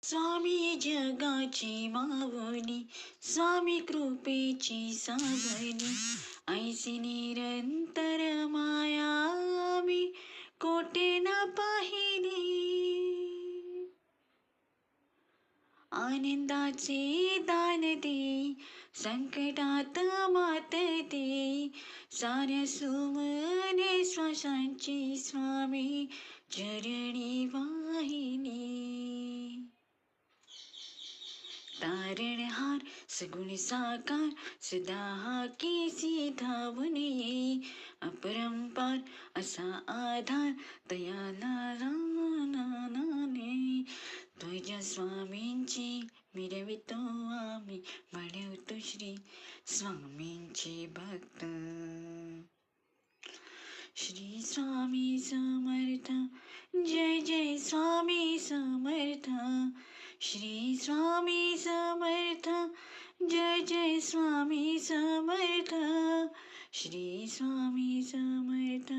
स्वामी जगाची माऊली, स्वामी कृपेची सावली, ऐसी निरंतर माया मी कोठे ना पाहिली. आनंदाचे दान दे, संकटात मात दे, साऱ्या सुमने श्वासांची स्वामी चरणी वाहिनी. तारणहार सगुण साकार सदा हा केसी धावून ये, अपरंपार असा आधार दयाला रानाने. तुझ्या स्वामींची मिरवितो आम्ही, म्हणवतो श्री स्वामींचे भक्त. श्री स्वामी समर्थ, जय जय स्वामी समर्थ. श्री स्वामी समर्थ, जय जय स्वामी समर्थ. श्री स्वामी समर्थ,